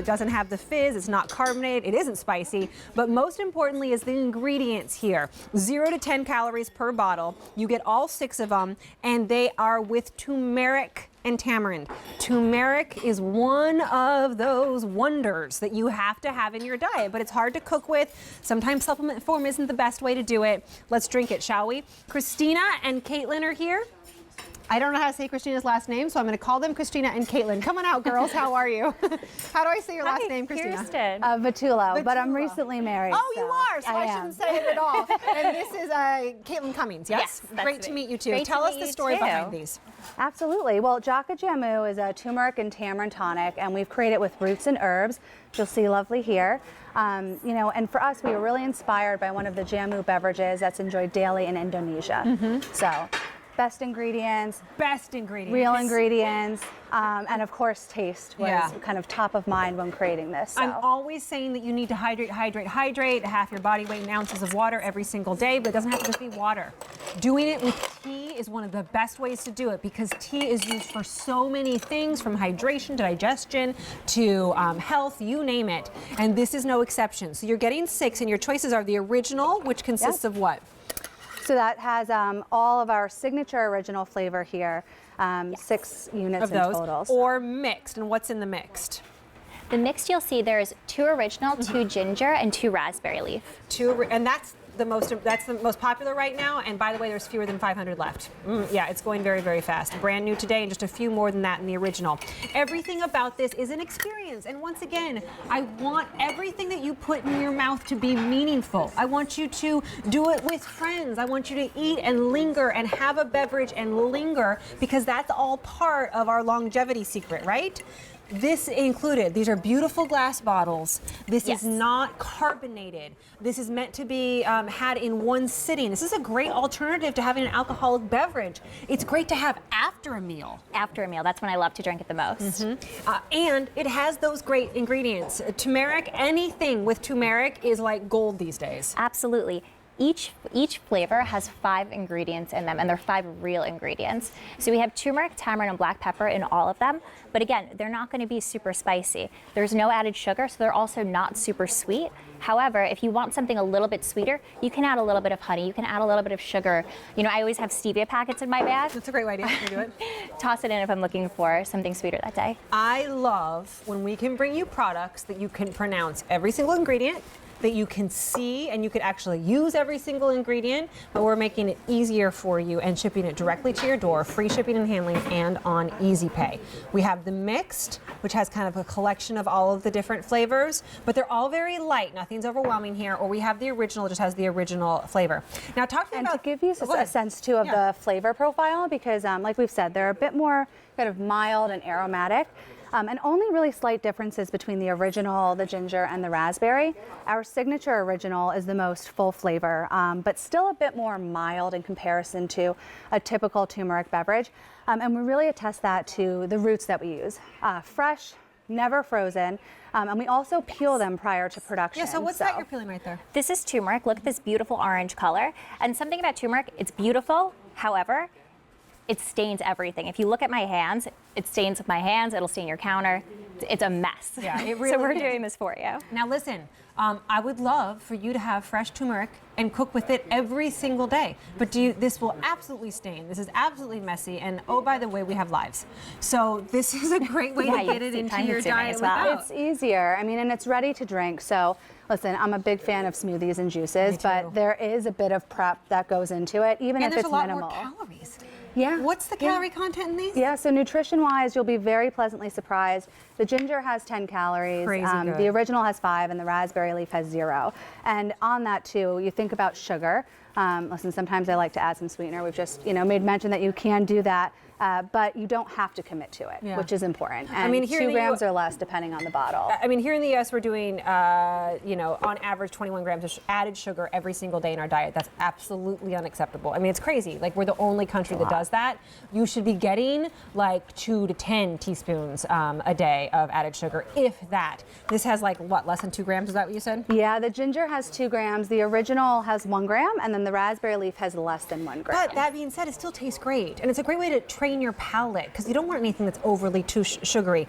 It doesn't have the fizz, it's not carbonated, it isn't spicy, but most importantly is the ingredients here. 0 to 10 calories per bottle. You get all 6 of them, and they are with turmeric and tamarind. Turmeric is one of those wonders that you have to have in your diet, but it's hard to cook with. Sometimes supplement form isn't the best way to do it. Let's drink it, shall we? Christina and Caitlin are here. I don't know how to say Christina's last name, so I'm going to call them Christina and Caitlin. Come on out, girls. How are you? How do I say your last name, Christina? Kirsten. Vitulo, but I'm recently married. Oh, you are, so I shouldn't say it at all. And this is Caitlin Cummings, yes? Yes, Great to meet you, too. Great Tell us the story behind these. Absolutely. Well, JAKA JAMU is a turmeric and tamarind tonic, and we've created it with roots and herbs, which you'll see lovely here. You know, and for us, we were really inspired by one of the jamu beverages that's enjoyed daily in Indonesia. So. Best ingredients, real ingredients, and of course taste was kind of top of mind when creating this. So. I'm always saying that you need to hydrate, half your body weight in ounces of water every single day, but it doesn't have to just be water. Doing it with tea is one of the best ways to do it because tea is used for so many things, from hydration to digestion to health, you name it, and this is no exception. So you're getting 6, and your choices are the original, which consists of what? So that has all of our signature original flavor here, 6 units of in those, total. or mixed. And what's in the mixed? The mixed, you'll see there's 2 original, 2 ginger, and 2 raspberry leaf. And that's the most popular right now. And by the way, there's fewer than 500 left. Yeah, it's going very, very fast. Brand new today, and just a few more than that in the original. Everything about this is an experience. And once again, I want everything that you put in your mouth to be meaningful. I want you to do it with friends. I want you to eat and linger and have a beverage and linger, because that's all part of our longevity secret, right? This included, these are beautiful glass bottles. This is not carbonated. This is meant to be had in one sitting. This is a great alternative to having an alcoholic beverage. It's great to have after a meal. After a meal, that's when I love to drink it the most. And it has those great ingredients. Turmeric, anything with turmeric is like gold these days. Absolutely. Each flavor has 5 ingredients in them, and they're 5 real ingredients. So we have turmeric, tamarind, and black pepper in all of them. But again, they're not going to be super spicy. There's no added sugar, so they're also not super sweet. However, if you want something a little bit sweeter, you can add a little bit of honey. You can add a little bit of sugar. You know, I always have stevia packets in my bag. That's a great idea. You do it. Toss it in if I'm looking for something sweeter that day. I love when we can bring you products that you can pronounce every single ingredient, that you can see, and you could actually use every single ingredient, but we're making it easier for you and shipping it directly to your door, free shipping and handling, and on Easy Pay. We have the mixed, which has kind of a collection of all of the different flavors, but they're all very light. Nothing's overwhelming here. Or we have the original, just has the original flavor. Now talk to me about— to give you a sense too of the flavor profile, because like we've said, they're a bit more kind of mild and aromatic. And only really slight differences between the original, the ginger, and the raspberry. Our signature original is the most full flavor, but still a bit more mild in comparison to a typical turmeric beverage. And we really attest that to the roots that we use. Fresh, never frozen, and we also peel them prior to production. Yeah, so what's that you're peeling right there? This is turmeric. Look at this beautiful orange color. And something about turmeric, it's beautiful, however, it stains everything. If you look at my hands, it stains my hands, it'll stain your counter. It's a mess. Yeah, it really So we're is. doing this for you. Now listen, I would love for you to have fresh turmeric and cook with it every single day. But this will absolutely stain. This is absolutely messy. And oh, by the way, we have lives. So this is a great way to get it into your diet as well. It's easier. I mean, and it's ready to drink. So listen, I'm a big fan of smoothies and juices, but there is a bit of prep that goes into it, even if it's minimal. And there's a lot more calories. Yeah. What's the calorie content in these? Yeah, so nutrition-wise, you'll be very pleasantly surprised. The ginger has 10 calories. Crazy good. The original has 5, and the raspberry leaf has 0. And on that, too, you think about sugar. Listen, sometimes I like to add some sweetener. We've just, made mention that you can do that. But you don't have to commit to it, which is important. And I mean, 2 grams or less, depending on the bottle. I mean, here in the U.S., we're doing, on average, 21 grams of added sugar every single day in our diet. That's absolutely unacceptable. I mean, it's crazy. Like, we're the only country that does that. You should be getting like 2 to 10 teaspoons a day of added sugar, if that. This has like, what, less than 2 grams? Is that what you said? Yeah, the ginger has 2 grams. The original has 1 gram, and then the raspberry leaf has less than 1 gram. But that being said, it still tastes great. And it's a great way to train your palate, because you don't want anything that's overly too sugary.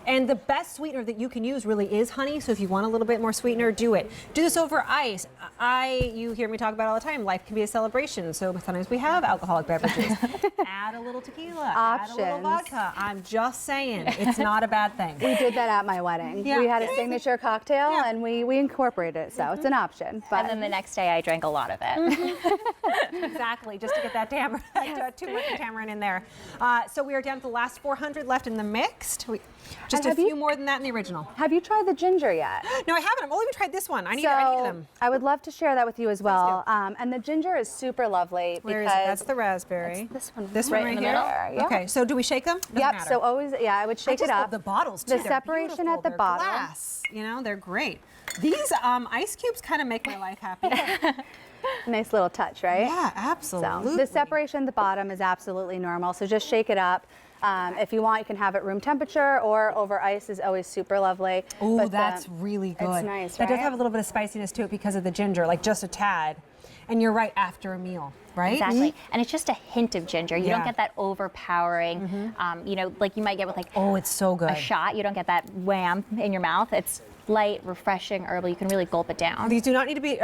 And the best sweetener that you can use really is honey. So if you want a little bit more sweetener, do it. Do this over ice. You hear me talk about it all the time. Life can be a celebration. So sometimes we have alcoholic beverages. Add a little tequila. Options. Add a little vodka. I'm just saying, it's not a bad thing. We did that at my wedding. Yeah. We had a signature cocktail Yeah. and we incorporated it, so it's an option. But And then the next day I drank a lot of it. Exactly, just to get that turmeric tamarind in there. So we are down to the last 400 left in the mixed. Just a have you- few more than that in the original. have you tried the ginger yet? No, I haven't. I've only even tried this one. I need them. I would love to share that with you as well. And the ginger is super lovely Where is because it? That's the raspberry. this one This right one right in the here. middle. Yeah. Okay, so do we shake them? Doesn't Yep. matter. So always, I would I shake just it love up. the bottles too. The They're separation beautiful. at the They're bottom. glass. You know, they're great. These ice cubes kind of make my life happy. Nice little touch, right? Yeah, So absolutely. the separation at the bottom is absolutely normal. So just shake it up. If you want, you can have it room temperature or over ice is always super lovely. Oh, But, that's really good. It's nice, That does right? have a little bit of spiciness to it because of the ginger, like just a tad. And you're right, after a meal, right? Exactly. And it's just a hint of ginger. You Yeah. don't get that overpowering, like you might get with like Oh, it's so good. a shot. You don't get that wham in your mouth. It's light, refreshing, herbal. You can really gulp it down. These do not need to be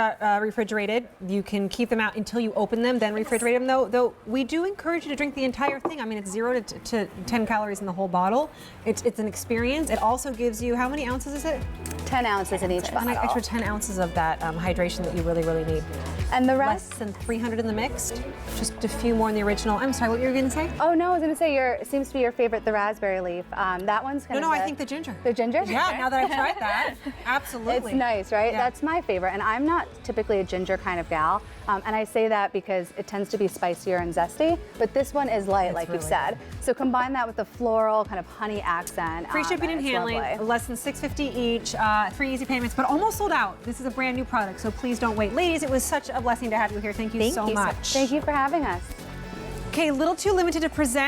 refrigerated. You can keep them out until you open them, then refrigerate them. Though we do encourage you to drink the entire thing. I mean, it's 0 to 10 calories in the whole bottle. It's an experience. It also gives you, how many ounces is it? 10 ounces in each An bottle. extra 10 ounces of that hydration that you really, really need. And the Less rest? than 300 in the mixed. Just a few more in the original. I'm sorry, what you were going to say? Oh no, I was gonna say it seems to be your favorite, the raspberry leaf. That one's kind No, of I think the ginger. The ginger? Yeah, now that I've tried that, absolutely. It's nice, right? Yeah. That's my favorite. And I'm not typically a ginger kind of gal. And I say that because it tends to be spicier and zesty, but this one is light, like you've really said. So combine that with the floral kind of honey accent. Free shipping and it's handling, lovely. less than $6.50 each, 3 easy payments, but almost sold out. This is a brand new product, so please don't wait. Ladies, it was such a blessing to have you here. Thank you so much. Thank you for having us. Okay, a little too limited to present.